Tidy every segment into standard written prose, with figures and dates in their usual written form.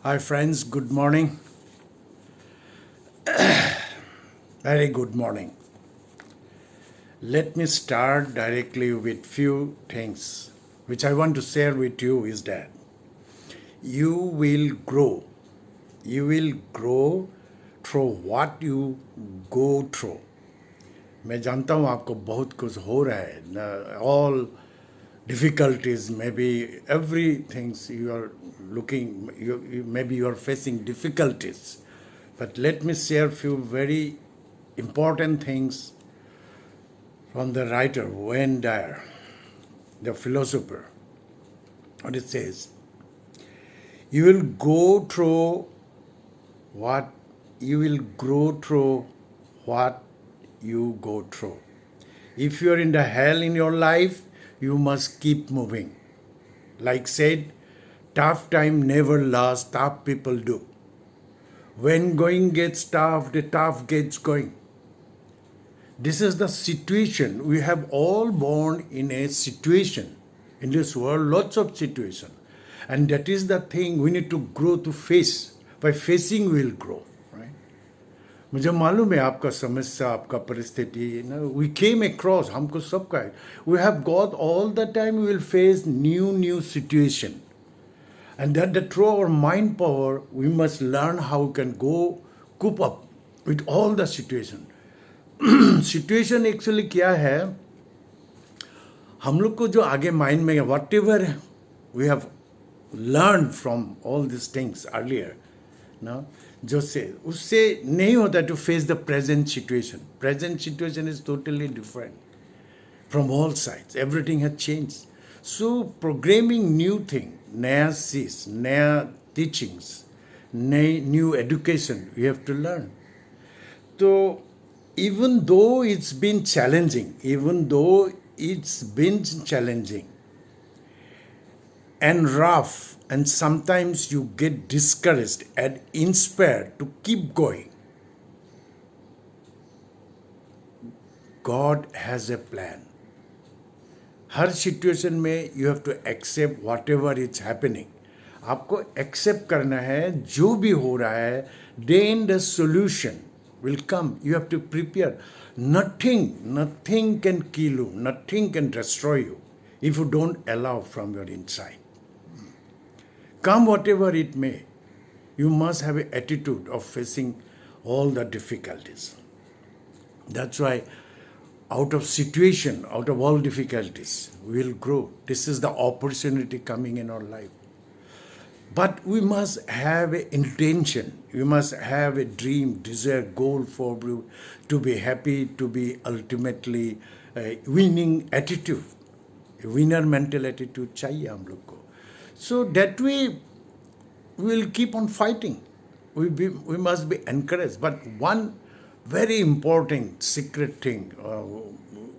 Hi friends, good morning. Very good morning. Let me start directly with few things which I want to share with you is that you will grow. You will grow through what you go through. मैं जानता हूँ आपको बहुत कुछ हो रहा है all difficulties, maybe everything you are looking, maybe you are facing difficulties. But let me share few very important things from the writer Wayne Dyer, the philosopher. What it says, you will go through what you will grow through what you go through. If you are in the hell in your life, you must keep moving. Like said, tough time never lasts, tough people do. When going gets tough, the tough gets going. This is the situation. We have all born in a situation. In this world, lots of situation. And that is the thing we need to grow to face. By facing, we will grow. Right? मुझे मालूम है आपका समस्या आपका परिस्थिति we came across हमको सबका है we have got all the time we will face new situation and that through our mind power we must learn how we can go cope up with all the situation. Situation actually क्या है हम लोग को जो आगे mind में whatever we have learn from all this things earlier ना जो से उससे नहीं होता to face the present situation is totally different from all sides everything has change so programming new thing नया सीज नया टीचिंग्स नई new education we have to learn तो even though it's been challenging and rough, and sometimes you get discouraged and inspired to keep going, God has a plan. Her situation में you have to accept whatever is happening. आपको accept करना है जो भी हो रहा है, then the solution will come. You have to prepare. Nothing can kill you. Nothing can destroy you if you don't allow from your inside. Come whatever it may, you must have an attitude of facing all the difficulties. That's why out of situation, out of all difficulties, we will grow. This is the opportunity coming in our life. But we must have an intention. We must have a dream, desire, goal for you to be happy, to be ultimately winning attitude. A winner mental attitude चाहिए हम लोग को. So that way we will keep on fighting. We must be encouraged. But one very important secret thing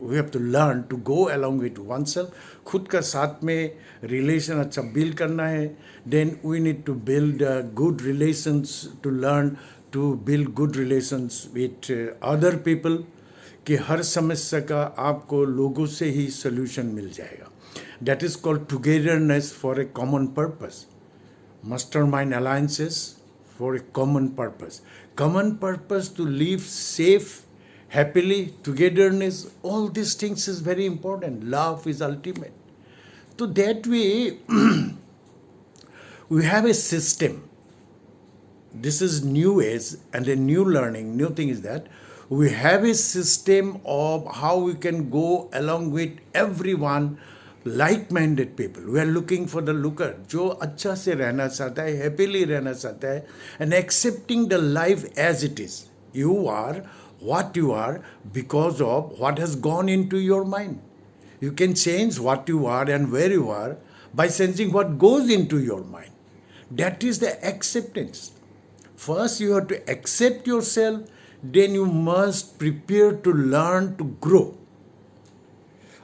we have to learn to go along with oneself. खुद का साथ में relation अच्छा build करना है. Then we need to build good relations to learn to build good relations with other people. कि हर समस्या का आपको लोगों से ही solution मिल जाएगा. That is called togetherness for a common purpose. Mastermind alliances for a common purpose. Common purpose to live safe, happily, togetherness, all these things is very important. Love is ultimate. So that way, we have a system. This is new age and a new learning. New thing is that we have a system of how we can go along with everyone, like-minded people. We are looking for the looker, जो अच्छा से रहना चाहता है, happily रहना चाहता है, and accepting the life as it is. You are what you are because of what has gone into your mind. You can change what you are and where you are by changing what goes into your mind. That is the acceptance. First, you have to accept yourself, then you must prepare to learn to grow.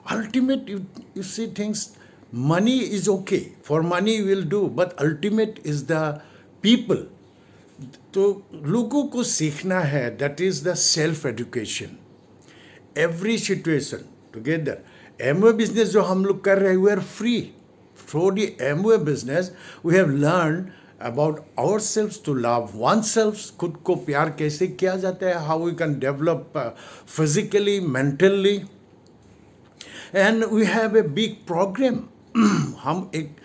Ultimate, you see things, money is okay. For money you will do, but ultimate is the people. तो लोगों को सीखना है, that is the self-education. Every situation together. Amway business जो हम लोग कर रहे हैं, we are free. Through the Amway business, we have learned about ourselves to love oneself, खुद को प्यार कैसे किया जाता है, how we can develop physically, mentally, and we have a big program. हम एक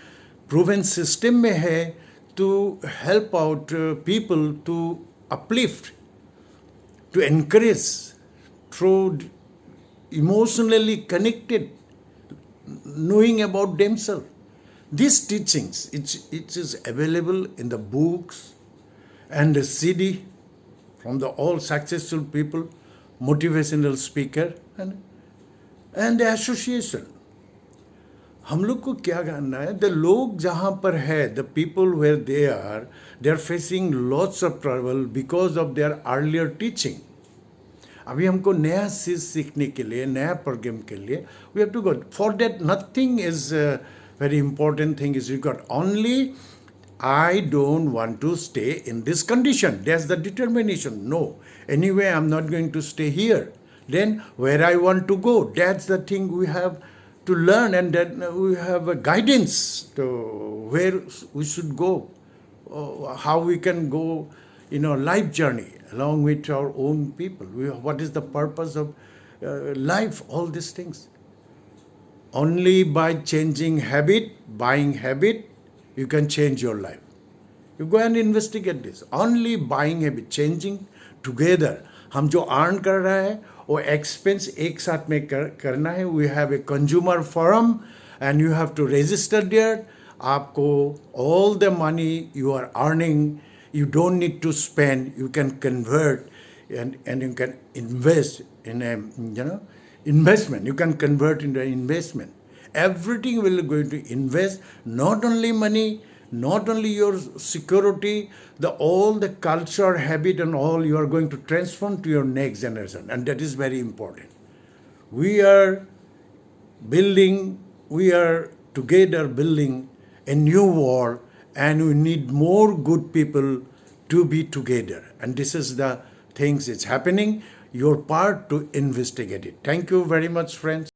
proven system में है to help out people, to uplift, to encourage through emotionally connected, knowing about themselves. These teachings, it is available in the books and the CD from the all successful people, motivational speaker, and the association. हम लोग को क्या करना है, the लोग जहाँ पर है, the people where they are facing lots of trouble because of their earlier teaching. अभी हमको नया चीज सीखने के लिए, नया प्रोग्राम के लिए, we have to go for that. Nothing is very important thing is required. Only I don't want to stay in this condition. That's the determination. No, anyway, I'm not going to stay here. Then where I want to go, that's the thing we have to learn, and then we have a guidance to where we should go, how we can go, life journey along with our own people. What is the purpose of life? All these things. Only by changing habit, buying habit, you can change your life. You go and investigate this. Only buying habit, changing together. हम जो earn कर रहा है वो expense एक साथ में करना है. We have a consumer forum and you have to register there. आपको all the money you are earning, you don't need to spend. You can convert and you can invest in a investment. You can convert into an investment. Everything will going to invest, not only money, not only your security, all the culture, habit, and all you are going to transform to your next generation, and that is very important. We are together building a new world, and we need more good people to be together. And this is the things it's happening. Your part to investigate it. Thank you very much, friends.